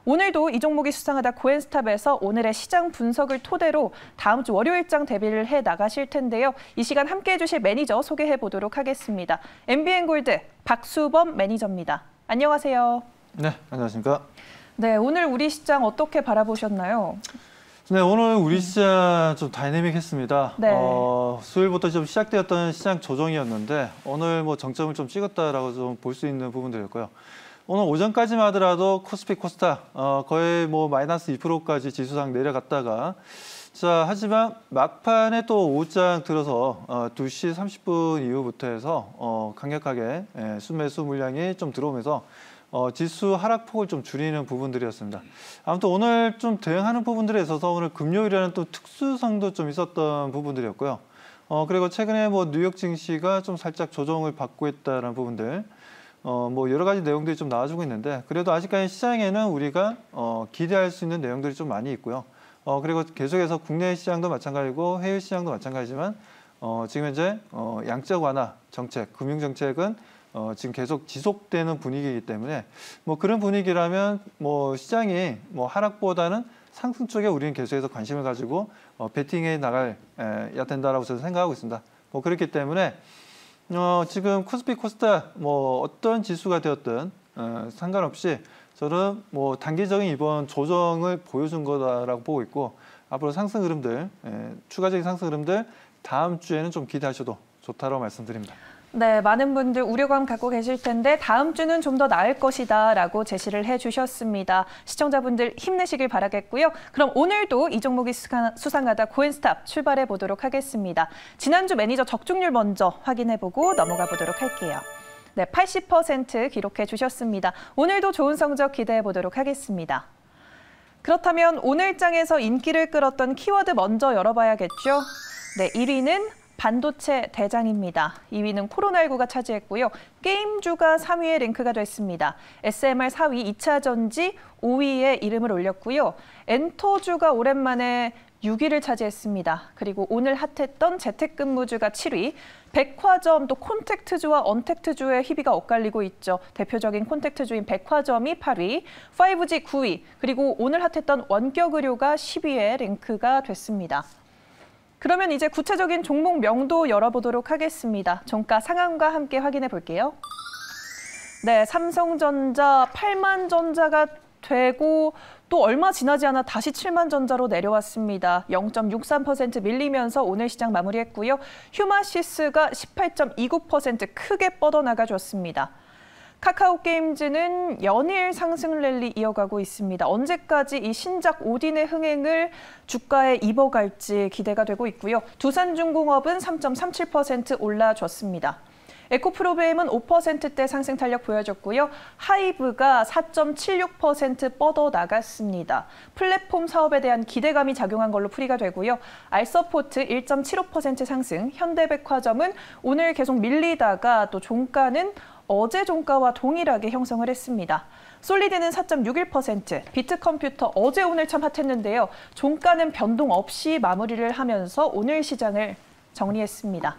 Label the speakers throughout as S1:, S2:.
S1: 오늘도 이 종목이 수상하다 코엔스탑에서 오늘의 시장 분석을 토대로 다음 주 월요일장 대비를 해 나가실 텐데요. 이 시간 함께해 주실 매니저 소개해 보도록 하겠습니다. MBN골드 박수범 매니저입니다. 안녕하세요.
S2: 네, 안녕하십니까.
S1: 네, 오늘 우리 시장 어떻게 바라보셨나요?
S2: 네, 오늘 우리 시장 좀 다이내믹했습니다.
S1: 네.
S2: 수요일부터 좀 시작되었던 시장 조정이었는데 오늘 뭐 정점을 좀 찍었다라고 좀 볼 수 있는 부분들이었고요. 오늘 오전까지만 하더라도 코스피 코스닥 거의 뭐 마이너스 2%까지 지수상 내려갔다가 자 하지만 막판에 또 오후장 들어서 2시 30분 이후부터 해서 강력하게 순매수 물량이 좀 들어오면서 지수 하락폭을 좀 줄이는 부분들이었습니다. 아무튼 오늘 좀 대응하는 부분들에 있어서 오늘 금요일에는 또 특수성도 좀 있었던 부분들이었고요. 그리고 최근에 뭐 뉴욕 증시가 좀 살짝 조정을 받고 있다는 부분들, 뭐 여러 가지 내용들이 좀 나와주고 있는데 그래도 아직까지 시장에는 우리가 기대할 수 있는 내용들이 좀 많이 있고요. 그리고 계속해서 국내 시장도 마찬가지고 해외 시장도 마찬가지지만 지금 현재 양적 완화 정책, 금융 정책은 지금 계속 지속되는 분위기이기 때문에 뭐 그런 분위기라면 뭐 시장이 뭐 하락보다는 상승 쪽에 우리는 계속해서 관심을 가지고 베팅해 나가야 된다라고 저는 생각하고 있습니다. 뭐 그렇기 때문에 지금 코스피 코스닥 뭐 어떤 지수가 되었든 상관없이 저는 뭐 단기적인 이번 조정을 보여준 거다라고 보고 있고 앞으로 상승 흐름들 추가적인 상승 흐름들 다음 주에는 좀 기대하셔도 좋다라고 말씀드립니다.
S1: 네, 많은 분들 우려감 갖고 계실 텐데 다음 주는 좀 더 나을 것이다 라고 제시를 해주셨습니다. 시청자분들 힘내시길 바라겠고요. 그럼 오늘도 이 종목이 수상하다 코엔스탑 출발해 보도록 하겠습니다. 지난주 매니저 적중률 먼저 확인해보고 넘어가 보도록 할게요. 네, 80% 기록해 주셨습니다. 오늘도 좋은 성적 기대해 보도록 하겠습니다. 그렇다면 오늘 장에서 인기를 끌었던 키워드 먼저 열어봐야겠죠? 네, 1위는 반도체 대장입니다. 2위는 코로나19가 차지했고요. 게임주가 3위에 랭크가 됐습니다. SMR 4위 2차 전지 5위에 이름을 올렸고요. 엔터주가 오랜만에 6위를 차지했습니다. 그리고 오늘 핫했던 재택근무주가 7위, 백화점 또 콘택트주와 언택트주의 희비가 엇갈리고 있죠. 대표적인 콘택트주인 백화점이 8위, 5G 9위, 그리고 오늘 핫했던 원격의료가 10위에 랭크가 됐습니다. 그러면 이제 구체적인 종목 명도 열어보도록 하겠습니다. 종가 상한과 함께 확인해 볼게요. 네, 삼성전자 8만 전자가 되고 또 얼마 지나지 않아 다시 7만 전자로 내려왔습니다. 0.63% 밀리면서 오늘 시장 마무리했고요. 휴마시스가 18.29% 크게 뻗어나가줬습니다. 카카오게임즈는 연일 상승 랠리 이어가고 있습니다. 언제까지 이 신작 오딘의 흥행을 주가에 입어갈지 기대가 되고 있고요. 두산중공업은 3.37% 올라줬습니다. 에코프로비엠은 5%대 상승 탄력 보여줬고요. 하이브가 4.76% 뻗어나갔습니다. 플랫폼 사업에 대한 기대감이 작용한 걸로 풀이가 되고요. 알서포트 1.75% 상승, 현대백화점은 오늘 계속 밀리다가 또 종가는 어제 종가와 동일하게 형성을 했습니다. 솔리드는 4.61%, 비트컴퓨터 어제 오늘 참 핫했는데요. 종가는 변동 없이 마무리를 하면서 오늘 시장을 정리했습니다.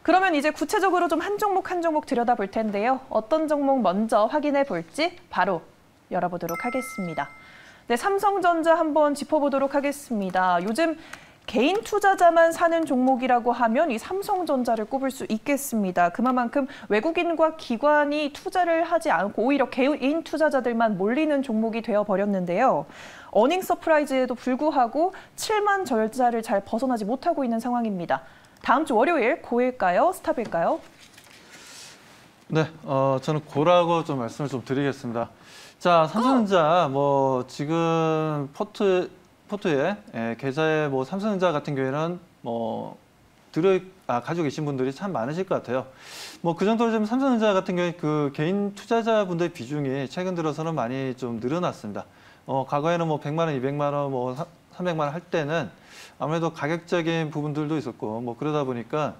S1: 그러면 이제 구체적으로 좀 한 종목 한 종목 들여다볼 텐데요. 어떤 종목 먼저 확인해 볼지 바로 열어보도록 하겠습니다. 네, 삼성전자 한번 짚어보도록 하겠습니다. 요즘 개인 투자자만 사는 종목이라고 하면 이 삼성전자를 꼽을 수 있겠습니다. 그만큼 외국인과 기관이 투자를 하지 않고 오히려 개인 투자자들만 몰리는 종목이 되어버렸는데요. 어닝 서프라이즈에도 불구하고 7만 전자를 잘 벗어나지 못하고 있는 상황입니다. 다음 주 월요일 고일까요? 스탑일까요?
S2: 네, 저는 고라고 좀 말씀을 좀 드리겠습니다. 자, 삼성전자 뭐 지금 포트에 계좌에 뭐 삼성전자 같은 경우에는 뭐 가지고 계신 분들이 참 많으실 것 같아요. 뭐 그 정도로 좀 삼성전자 같은 경우에 그 개인 투자자분들 비중이 최근 들어서는 많이 좀 늘어났습니다. 과거에는 뭐 100만 원, 200만 원, 뭐 300만 원 할 때는 아무래도 가격적인 부분들도 있었고 뭐 그러다 보니까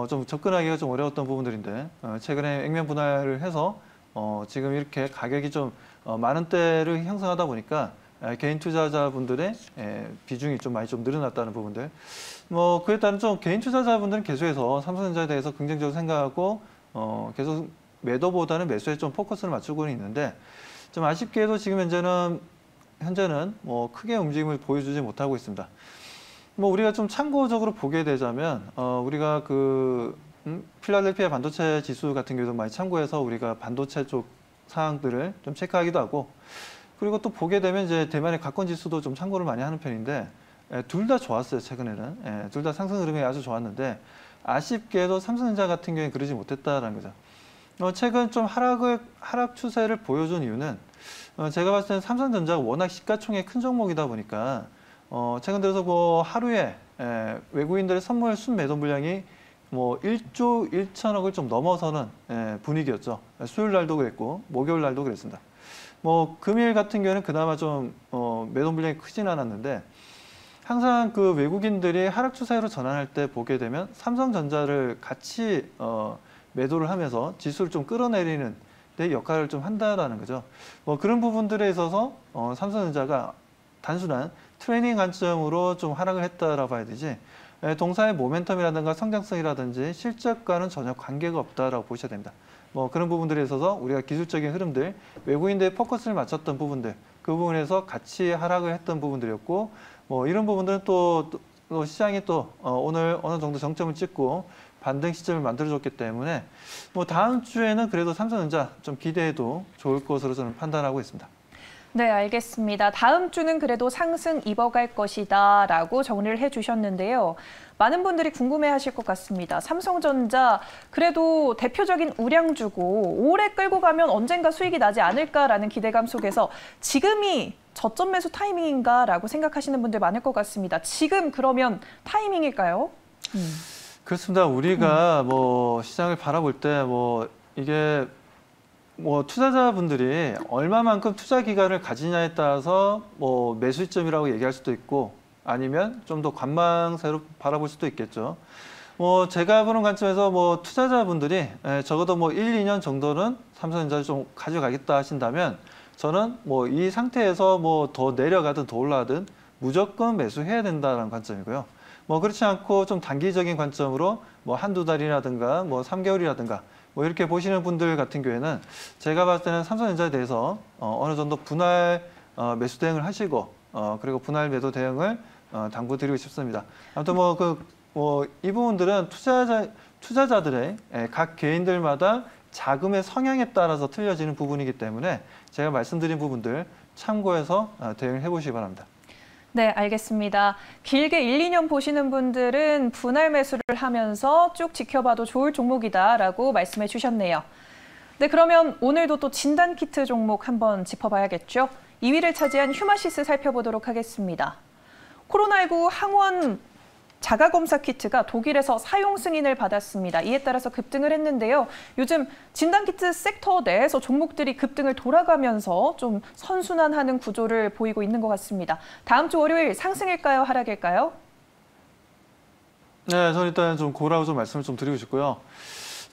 S2: 좀 접근하기가 좀 어려웠던 부분들인데 최근에 액면 분할을 해서 지금 이렇게 가격이 좀 많은 때를 형성하다 보니까 개인 투자자분들의 비중이 좀 많이 좀 늘어났다는 부분들. 뭐 그에 따른 좀 개인 투자자분들은 계속해서 삼성전자에 대해서 긍정적으로 생각하고 계속 매도보다는 매수에 좀 포커스를 맞추고는 있는데 좀 아쉽게도 지금 현재는 뭐 크게 움직임을 보여주지 못하고 있습니다. 뭐 우리가 좀 참고적으로 보게 되자면 우리가 필라델피아 반도체 지수 같은 경우도 많이 참고해서 우리가 반도체 쪽 사항들을 좀 체크하기도 하고, 그리고 또 보게 되면 이제 대만의 가권 지수도 좀 참고를 많이 하는 편인데 둘 다 좋았어요. 최근에는 둘 다 상승 흐름이 아주 좋았는데 아쉽게도 삼성전자 같은 경우에 그러지 못했다라는 거죠. 최근 좀 하락 추세를 보여준 이유는 제가 봤을 때는 삼성전자가 워낙 시가총액 큰 종목이다 보니까 최근 들어서 뭐 하루에 외국인들의 선물 순매도 물량이 뭐 1조 1천억을 좀 넘어서는 분위기였죠. 수요일 날도 그랬고 목요일 날도 그랬습니다. 뭐 금요일 같은 경우는 그나마 좀 매도 물량이 크진 않았는데, 항상 그 외국인들이 하락 추세로 전환할 때 보게 되면 삼성전자를 같이 매도를 하면서 지수를 좀 끌어내리는 데 역할을 좀 한다라는 거죠. 뭐 그런 부분들에 있어서 삼성전자가 단순한 트레이닝 관점으로 좀 하락을 했다라고 봐야 되지, 동사의 모멘텀이라든가 성장성이라든지 실적과는 전혀 관계가 없다라고 보셔야 됩니다. 뭐 그런 부분들에 있어서 우리가 기술적인 흐름들, 외국인들의 포커스를 맞췄던 부분들, 그 부분에서 같이 하락을 했던 부분들이었고, 뭐 이런 부분들은 또 시장이 또 오늘 어느 정도 정점을 찍고 반등 시점을 만들어줬기 때문에 뭐 다음 주에는 그래도 삼성전자 좀 기대해도 좋을 것으로 저는 판단하고 있습니다.
S1: 네, 알겠습니다. 다음 주는 그래도 상승 입어갈 것이다 라고 정리를 해주셨는데요. 많은 분들이 궁금해하실 것 같습니다. 삼성전자 그래도 대표적인 우량주고 오래 끌고 가면 언젠가 수익이 나지 않을까라는 기대감 속에서 지금이 저점 매수 타이밍인가라고 생각하시는 분들 많을 것 같습니다. 지금 그러면 타이밍일까요?
S2: 그렇습니다. 우리가 뭐 시장을 바라볼 때 뭐 이게 뭐 투자자분들이 얼마만큼 투자 기간을 가지냐에 따라서 뭐 매수 시점이라고 얘기할 수도 있고, 아니면 좀 더 관망세로 바라볼 수도 있겠죠. 뭐 제가 보는 관점에서 뭐 투자자분들이 적어도 뭐 1, 2년 정도는 삼성전자를 좀 가져가겠다 하신다면, 저는 뭐 이 상태에서 뭐 더 내려가든 더 올라가든 무조건 매수해야 된다는 관점이고요. 뭐 그렇지 않고 좀 단기적인 관점으로 뭐 한두 달이라든가 뭐 3개월이라든가 뭐 이렇게 보시는 분들 같은 경우에는 제가 봤을 때는 삼성전자에 대해서 어느 정도 분할 매수 대응을 하시고 그리고 분할 매도 대응을 당부드리고 싶습니다. 아무튼 이 부분들은 투자자들의 각 개인들마다 자금의 성향에 따라서 틀려지는 부분이기 때문에 제가 말씀드린 부분들 참고해서 대응을 해보시기 바랍니다.
S1: 네, 알겠습니다. 길게 1, 2년 보시는 분들은 분할 매수를 하면서 쭉 지켜봐도 좋을 종목이다라고 말씀해 주셨네요. 네, 그러면 오늘도 또 진단키트 종목 한번 짚어봐야겠죠. 2위를 차지한 휴마시스 살펴보도록 하겠습니다. 코로나19 항원 자가검사 키트가 독일에서 사용 승인을 받았습니다. 이에 따라서 급등을 했는데요. 요즘 진단키트 섹터 내에서 종목들이 급등을 돌아가면서 좀 선순환하는 구조를 보이고 있는 것 같습니다. 다음 주 월요일 상승일까요? 하락일까요?
S2: 네, 저는 일단 좀 고라고 좀 말씀을 좀 드리고 싶고요.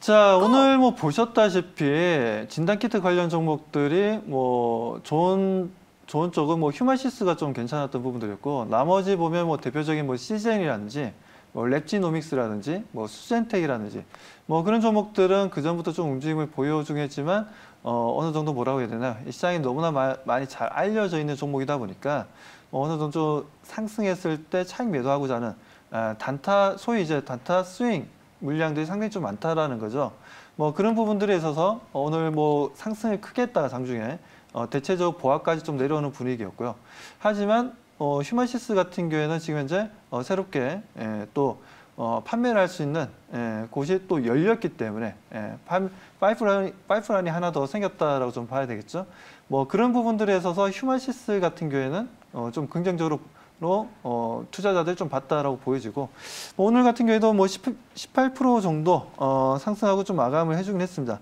S2: 자, 오늘 뭐 보셨다시피 진단키트 관련 종목들이 뭐 좋은 쪽은 뭐 휴마시스가 좀 괜찮았던 부분들이었고, 나머지 보면 뭐 대표적인 뭐 시젠이라든지 뭐 랩지노믹스라든지 뭐 수젠텍이라든지 뭐 그런 종목들은 그 전부터 좀 움직임을 보여주긴 했지만 어느 정도 뭐라고 해야 되나, 이 시장이 너무나 많이 잘 알려져 있는 종목이다 보니까 어느 정도 상승했을 때 차익 매도하고자 하는 소위 이제 단타 스윙 물량들이 상당히 좀 많다라는 거죠. 뭐 그런 부분들에 있어서 오늘 뭐 상승을 크게 했다가 장중에 대체적 보합까지 좀 내려오는 분위기였고요. 하지만 휴마시스 같은 경우에는 지금 현재 새롭게 또 판매를 할 수 있는 곳이 또 열렸기 때문에 파이프라인이 하나 더 생겼다라고 좀 봐야 되겠죠. 뭐 그런 부분들에 있어서 휴마시스 같은 경우에는 좀 긍정적으로 투자자들 좀 봤다라고 보여지고, 오늘 같은 경우에도 뭐 18% 정도 상승하고 좀 마감을 해주긴 했습니다.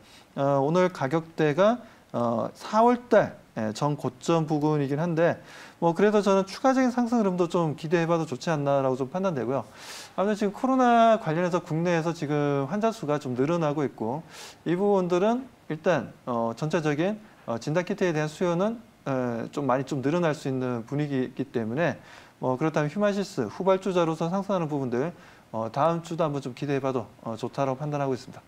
S2: 오늘 가격대가 4월달 전 고점 부근이긴 한데 뭐 그래도 저는 추가적인 상승 흐름도 좀 기대해봐도 좋지 않나라고 좀 판단되고요. 아무튼 지금 코로나 관련해서 국내에서 지금 환자 수가 좀 늘어나고 있고, 이 부분들은 일단 전체적인 진단키트에 대한 수요는 좀 많이 좀 늘어날 수 있는 분위기이기 때문에 그렇다면 휴마시스 후발주자로서 상승하는 부분들 다음 주도 한번 좀 기대해봐도 좋다라고 판단하고 있습니다.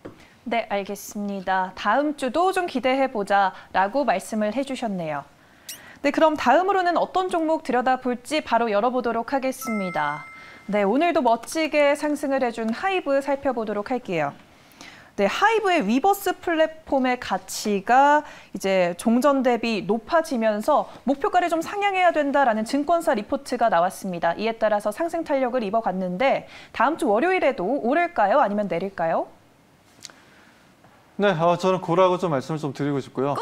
S1: 네, 알겠습니다. 다음 주도 좀 기대해보자라고 말씀을 해주셨네요. 네, 그럼 다음으로는 어떤 종목 들여다볼지 바로 열어보도록 하겠습니다. 네, 오늘도 멋지게 상승을 해준 하이브 살펴보도록 할게요. 네, 하이브의 위버스 플랫폼의 가치가 이제 종전 대비 높아지면서 목표가를 좀 상향해야 된다라는 증권사 리포트가 나왔습니다. 이에 따라서 상승 탄력을 입어갔는데 다음 주 월요일에도 오를까요? 아니면 내릴까요?
S2: 네, 저는 고라고 좀 말씀을 좀 드리고 싶고요.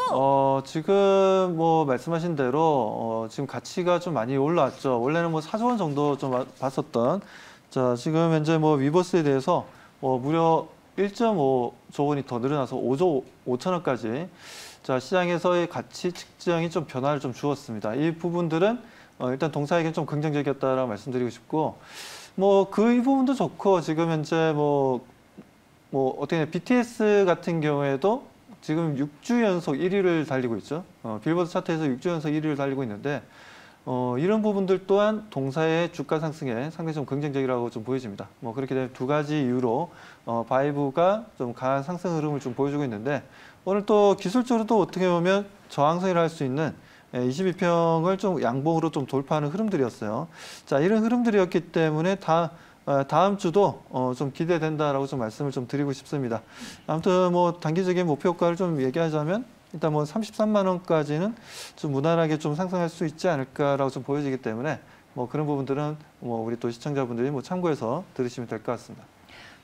S2: 지금 뭐 말씀하신 대로 지금 가치가 좀 많이 올라왔죠. 원래는 뭐 4조 원 정도 좀 봤었던. 자, 지금 현재 뭐 위버스에 대해서 무려 1.5조 원이 더 늘어나서 5조 5천억까지. 자, 시장에서의 가치 측정이 좀 변화를 좀 주었습니다. 이 부분들은 일단 동사에겐 좀 긍정적이었다라고 말씀드리고 싶고, 뭐 그 이 부분도 좋고 지금 현재 뭐 어떻게 BTS 같은 경우에도 지금 6주 연속 1위를 달리고 있죠. 빌보드 차트에서 6주 연속 1위를 달리고 있는데 이런 부분들 또한 동사의 주가 상승에 상당히 좀 긍정적이라고 좀 보여집니다. 뭐 그렇게 되면 두 가지 이유로 바이브가 좀 강한 상승 흐름을 좀 보여주고 있는데 오늘 또 기술적으로도 어떻게 보면 저항선이라 할 수 있는 22평을 좀 양봉으로 좀 돌파하는 흐름들이었어요. 자, 이런 흐름들이었기 때문에 다음 주도 좀 기대된다라고 좀 말씀을 좀 드리고 싶습니다. 아무튼 뭐 단기적인 목표가를 좀 얘기하자면 일단 뭐 33만 원까지는 좀 무난하게 좀 상승할 수 있지 않을까라고 좀 보여지기 때문에 뭐 그런 부분들은 뭐 우리 또 시청자분들이 뭐 참고해서 들으시면 될 것 같습니다.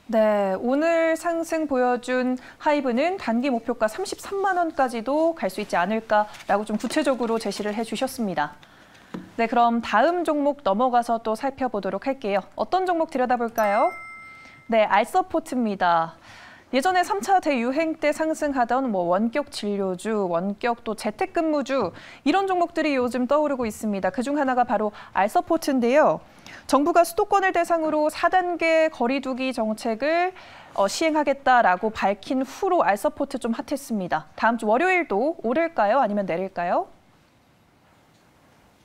S1: 네, 오늘 상승 보여준 하이브는 단기 목표가 33만 원까지도 갈 수 있지 않을까라고 좀 구체적으로 제시를 해주셨습니다. 네, 그럼 다음 종목 넘어가서 또 살펴보도록 할게요. 어떤 종목 들여다볼까요? 네, 알서포트입니다. 예전에 3차 대유행 때 상승하던 뭐 원격 진료주, 원격 또 재택근무주 이런 종목들이 요즘 떠오르고 있습니다. 그중 하나가 바로 알서포트인데요. 정부가 수도권을 대상으로 4단계 거리두기 정책을 시행하겠다라고 밝힌 후로 알서포트 좀 핫했습니다. 다음 주 월요일도 오를까요? 아니면 내릴까요?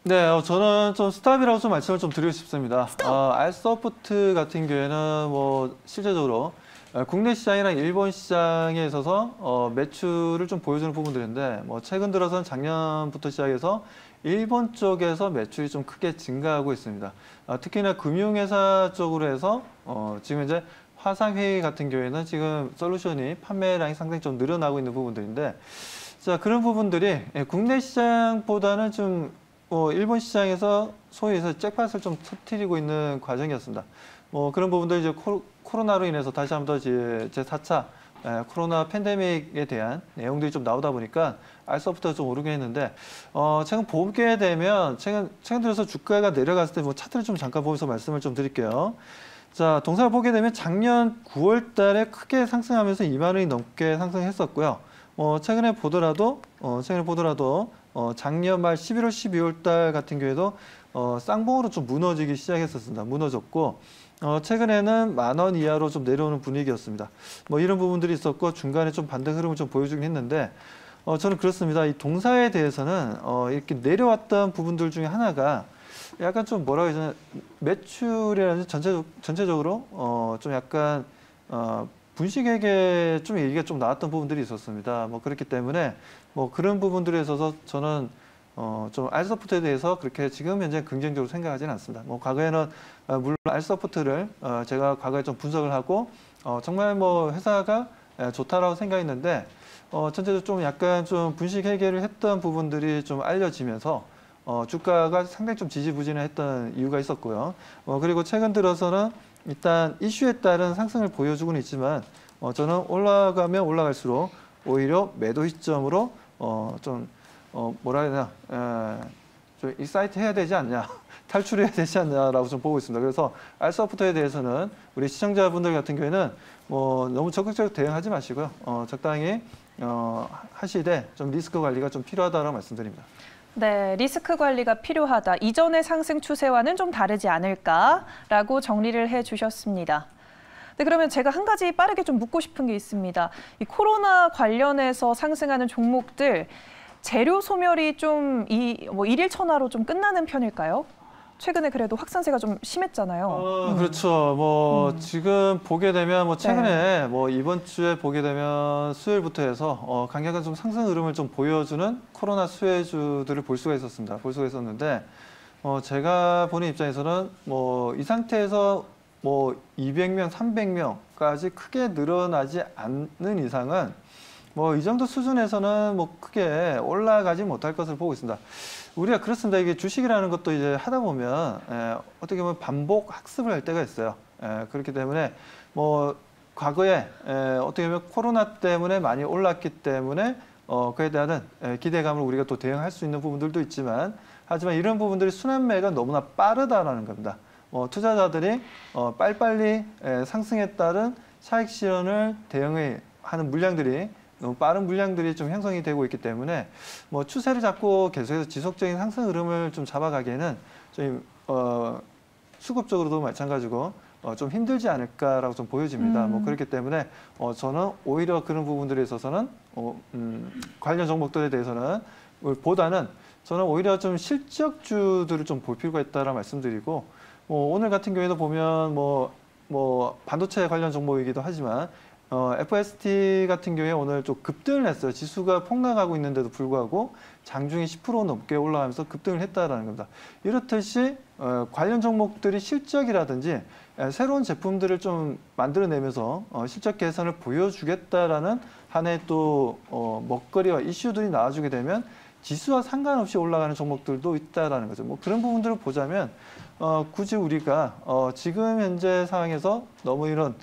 S2: 네, 저는 좀 스탑이라고 좀 말씀을 좀 드리고 싶습니다. 알서포트 같은 경우에는 뭐 실제적으로 국내 시장이랑 일본 시장에 있어서 매출을 좀 보여주는 부분들인데 뭐 최근 들어서는 작년부터 시작해서 일본 쪽에서 매출이 좀 크게 증가하고 있습니다. 특히나 금융회사 쪽으로 해서 지금 이제 화상회의 같은 경우에는 지금 솔루션이 판매량이 상당히 좀 늘어나고 있는 부분들인데 자, 그런 부분들이 국내 시장보다는 좀 일본 시장에서 소위 해서 잭팟을 좀 터뜨리고 있는 과정이었습니다. 뭐 그런 부분들 이제 코로나로 인해서 다시 한번 더 제4차 코로나 팬데믹에 대한 내용들이 좀 나오다 보니까 알서부터 좀 오르긴 했는데 최근 보게 되면 최근 들어서 주가가 내려갔을 때 뭐 차트를 좀 잠깐 보면서 말씀을 좀 드릴게요. 자, 동사를 보게 되면 작년 9월 달에 크게 상승하면서 2만 원이 넘게 상승했었고요. 최근에 보더라도 작년 말 11월, 12월 달 같은 경우에도 쌍봉으로 좀 무너지기 시작했었습니다. 무너졌고 최근에는 10,000원 이하로 좀 내려오는 분위기였습니다. 뭐 이런 부분들이 있었고 중간에 좀 반등 흐름을 좀 보여주긴 했는데 저는 그렇습니다. 이 동사에 대해서는 이렇게 내려왔던 부분들 중에 하나가 약간 좀 뭐라고 해야 되나 매출이라든지 전체적으로 좀 약간 분식회계 좀 얘기가 좀 나왔던 부분들이 있었습니다. 뭐 그렇기 때문에 뭐 그런 부분들에 있어서 저는 좀 알서포트에 대해서 그렇게 지금 현재 긍정적으로 생각하지는 않습니다. 뭐 과거에는 물론 알서포트를 제가 과거에 좀 분석을 하고 정말 뭐 회사가 좋다라고 생각했는데 전체적으로 좀 약간 좀 분식회계를 했던 부분들이 좀 알려지면서 주가가 상당히 좀 지지부진했던 이유가 있었고요. 그리고 최근 들어서는 일단 이슈에 따른 상승을 보여주고는 있지만 저는 올라가면 올라갈수록 오히려 매도 시점으로 뭐라 해야 되나 좀 익사이트 해야 되지 않냐 탈출해야 되지 않냐라고 좀 보고 있습니다. 그래서 알서부터에 대해서는 우리 시청자분들 같은 경우에는 뭐 너무 적극적으로 대응하지 마시고요. 적당히 하시되 좀 리스크 관리가 좀 필요하다고 말씀드립니다.
S1: 네, 리스크 관리가 필요하다. 이전의 상승 추세와는 좀 다르지 않을까라고 정리를 해주셨습니다. 네, 그러면 제가 한 가지 빠르게 좀 묻고 싶은 게 있습니다. 이 코로나 관련해서 상승하는 종목들 재료 소멸이 좀 일일천하로 좀 끝나는 편일까요? 최근에 그래도 확산세가 좀 심했잖아요.
S2: 그렇죠. 지금 보게 되면 최근에 이번 주에 보게 되면 수요일부터 해서 강력한 좀 상승 흐름을 좀 보여주는 코로나 수혜주들을 볼 수가 있었습니다. 볼 수가 있었는데 제가 보는 입장에서는 이 상태에서 200명, 300명까지 크게 늘어나지 않는 이상은 이 정도 수준에서는 크게 올라가지 못할 것을 보고 있습니다. 우리가 그렇습니다. 이게 주식이라는 것도 이제 하다 보면 어떻게 보면 반복 학습을 할 때가 있어요. 그렇기 때문에 과거에 어떻게 보면 코로나 때문에 많이 올랐기 때문에 그에 대한 기대감을 우리가 또 대응할 수 있는 부분들도 있지만 하지만 이런 부분들이 순환매가 너무나 빠르다라는 겁니다. 투자자들이 빨리빨리 상승에 따른 차익 실현을 대응하는 물량들이 너무 빠른 물량들이 좀 형성이 되고 있기 때문에 추세를 잡고 계속해서 지속적인 상승 흐름을 좀 잡아가기에는 좀 수급적으로도 마찬가지고 좀 힘들지 않을까라고 좀 보여집니다. 그렇기 때문에 저는 오히려 그런 부분들에 있어서는 관련 종목들에 대해서는 보다는 저는 오히려 좀 실적주들을 좀 볼 필요가 있다라는 말씀드리고 오늘 같은 경우에도 보면 반도체 관련 종목이기도 하지만 FST 같은 경우에 오늘 좀 급등을 했어요. 지수가 폭락하고 있는데도 불구하고 장중에 10% 넘게 올라가면서 급등을 했다라는 겁니다. 이렇듯이 관련 종목들이 실적이라든지 새로운 제품들을 좀 만들어내면서 실적 개선을 보여주겠다라는 하나의 또 먹거리와 이슈들이 나와주게 되면 지수와 상관없이 올라가는 종목들도 있다라는 거죠. 그런 부분들을 보자면 굳이 우리가 지금 현재 상황에서 너무 이런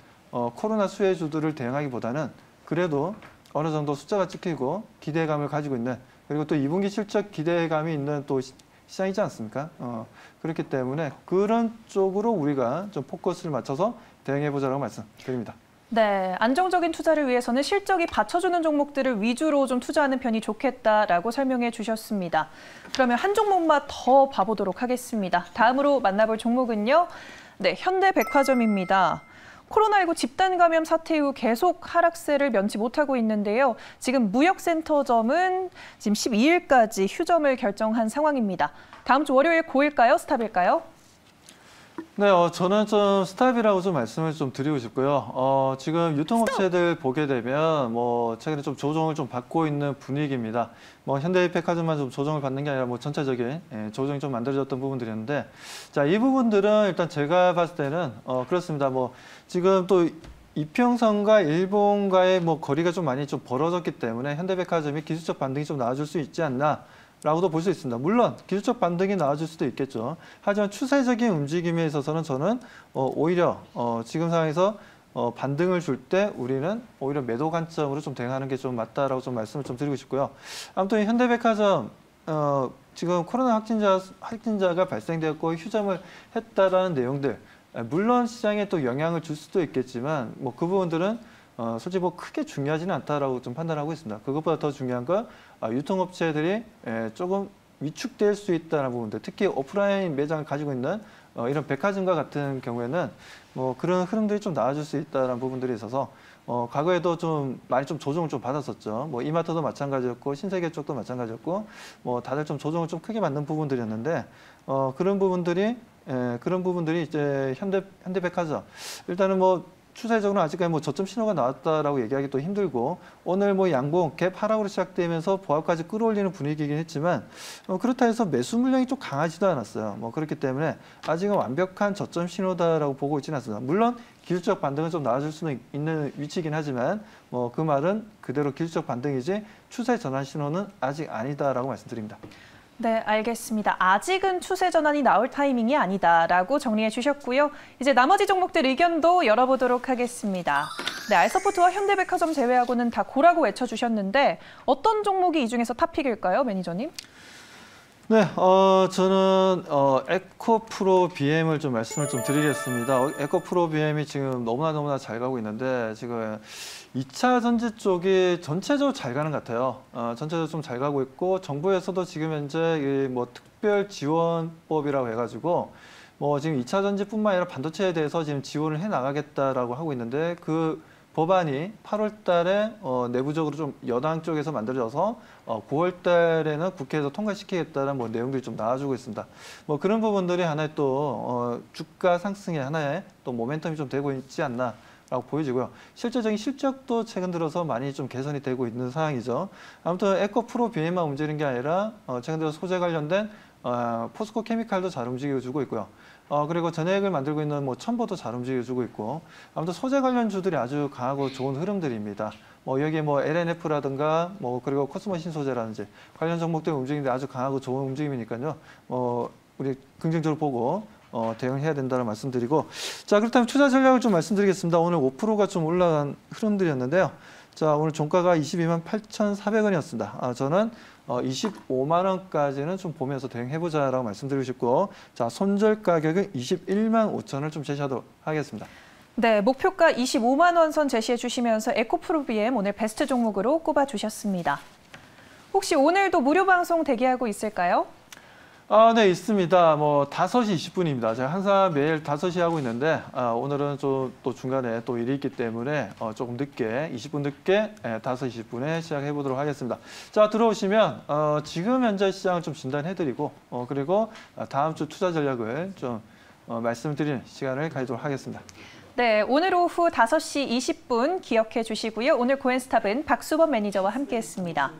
S2: 코로나 수혜주들을 대응하기보다는 그래도 어느 정도 숫자가 찍히고 기대감을 가지고 있는 그리고 또 2분기 실적 기대감이 있는 또 시장이지 않습니까? 그렇기 때문에 그런 쪽으로 우리가 좀 포커스를 맞춰서 대응해보자라고 말씀드립니다.
S1: 네, 안정적인 투자를 위해서는 실적이 받쳐주는 종목들을 위주로 좀 투자하는 편이 좋겠다라고 설명해 주셨습니다. 그러면 한 종목만 더 봐보도록 하겠습니다. 다음으로 만나볼 종목은요. 네, 현대백화점입니다. 코로나19 집단 감염 사태 이후 계속 하락세를 면치 못하고 있는데요. 지금 무역센터점은 지금 12일까지 휴점을 결정한 상황입니다. 다음 주 월요일 고일까요? 스탑일까요?
S2: 네, 저는 좀 스탑이라고 좀 말씀을 좀 드리고 싶고요. 지금 유통업체들 보게 되면 최근에 좀 조정을 좀 받고 있는 분위기입니다. 현대백화점만 좀 조정을 받는 게 아니라 전체적인 조정이 좀 만들어졌던 부분들이었는데, 자, 이 부분들은 일단 제가 봤을 때는 그렇습니다. 지금 또 이평선과 일본과의 거리가 좀 많이 좀 벌어졌기 때문에 현대백화점이 기술적 반등이 좀 나와줄 수 있지 않나. 라고도 볼 수 있습니다. 물론 기술적 반등이 나와줄 수도 있겠죠. 하지만 추세적인 움직임에 있어서는 저는 오히려 지금 상황에서 반등을 줄 때 우리는 오히려 매도 관점으로 좀 대응하는 게 좀 맞다라고 좀 말씀을 좀 드리고 싶고요. 아무튼 현대백화점 지금 코로나 확진자가 발생되었고 휴점을 했다라는 내용들 물론 시장에 또 영향을 줄 수도 있겠지만 그 부분들은 솔직히 크게 중요하지는 않다라고 좀 판단하고 있습니다. 그것보다 더 중요한 건 유통업체들이 조금 위축될 수 있다는 부분들, 특히 오프라인 매장을 가지고 있는 이런 백화점과 같은 경우에는 그런 흐름들이 좀 나아질 수 있다는 부분들이 있어서 과거에도 좀 많이 좀 조정을 좀 받았었죠. 이마트도 마찬가지였고 신세계 쪽도 마찬가지였고 다들 좀 조정을 좀 크게 받는 부분들이었는데 그런 부분들이 이제 현대백화점 일단은 추세적으로 아직까지 저점 신호가 나왔다라고 얘기하기 또 힘들고 오늘 양봉 갭 하락으로 시작되면서 보합까지 끌어올리는 분위기이긴 했지만 그렇다 해서 매수 물량이 좀 강하지도 않았어요. 그렇기 때문에 아직은 완벽한 저점 신호다라고 보고 있지는 않습니다. 물론 기술적 반등은 좀 나아질 수는 있는 위치이긴 하지만 그 말은 그대로 기술적 반등이지 추세 전환 신호는 아직 아니다라고 말씀드립니다.
S1: 네, 알겠습니다. 아직은 추세 전환이 나올 타이밍이 아니다라고 정리해 주셨고요. 이제 나머지 종목들 의견도 열어보도록 하겠습니다. 네, 알서포트와 현대백화점 제외하고는 다 고라고 외쳐주셨는데 어떤 종목이 이 중에서 탑픽일까요, 매니저님?
S2: 네, 저는 에코프로 BM을 좀 말씀을 좀 드리겠습니다. 에코프로 BM이 지금 너무나 잘 가고 있는데 지금 2차 전지 쪽이 전체적으로 잘 가는 것 같아요. 전체적으로 좀 잘 가고 있고 정부에서도 지금 현재 특별 지원법이라고 해가지고 지금 2차 전지뿐만 아니라 반도체에 대해서 지금 지원을 해 나가겠다라고 하고 있는데 그 법안이 8월 달에 내부적으로 좀 여당 쪽에서 만들어져서 9월 달에는 국회에서 통과시키겠다는 뭐 내용들이 좀 나와주고 있습니다. 뭐 그런 부분들이 하나의 또 주가 상승의 하나의 또 모멘텀이 좀 되고 있지 않나. 라고 보여지고요. 실제적인 실적도 최근 들어서 많이 좀 개선이 되고 있는 상황이죠. 아무튼 에코프로 BM만 움직이는 게 아니라 최근 들어 소재 관련된 포스코 케미칼도 잘 움직여주고 있고요. 그리고 전해액을 만들고 있는 뭐 첨보도 잘 움직여주고 있고, 아무튼 소재 관련 주들이 아주 강하고 좋은 흐름들입니다. 뭐 여기에 뭐 LNF라든가 뭐 그리고 코스모 신소재라든지 관련 종목들 움직이는데 아주 강하고 좋은 움직임이니까요. 우리 긍정적으로 보고 대응해야 된다는 말씀드리고, 자 그렇다면 투자 전략을 좀 말씀드리겠습니다. 오늘 5%가 좀 올라간 흐름들이었는데요. 자 오늘 종가가 22만 8,400원이었습니다. 저는 25만 원까지는 좀 보면서 대응해보자라고 말씀드리고 싶고, 자 손절 가격은 21만 5천을 좀 제시하도록 하겠습니다.
S1: 네, 목표가 25만 원 선 제시해 주시면서 에코프로 BM 오늘 베스트 종목으로 꼽아 주셨습니다. 혹시 오늘도 무료 방송 대기하고 있을까요?
S2: 네, 있습니다. 뭐 5시 20분입니다. 제가 항상 매일 5시 하고 있는데 오늘은 좀 또 중간에 또 일이 있기 때문에 조금 늦게 20분 늦게 5시 20분에 시작해 보도록 하겠습니다. 자, 들어오시면 지금 현재 시장을 좀 진단해-드리고 그리고 다음 주 투자 전략을 좀 말씀드리는 시간을 가지도록 하겠습니다.
S1: 네, 오늘 오후 5시 20분 기억해 주시고요. 오늘 고엔스탑은 박수범 매니저와 함께했습니다.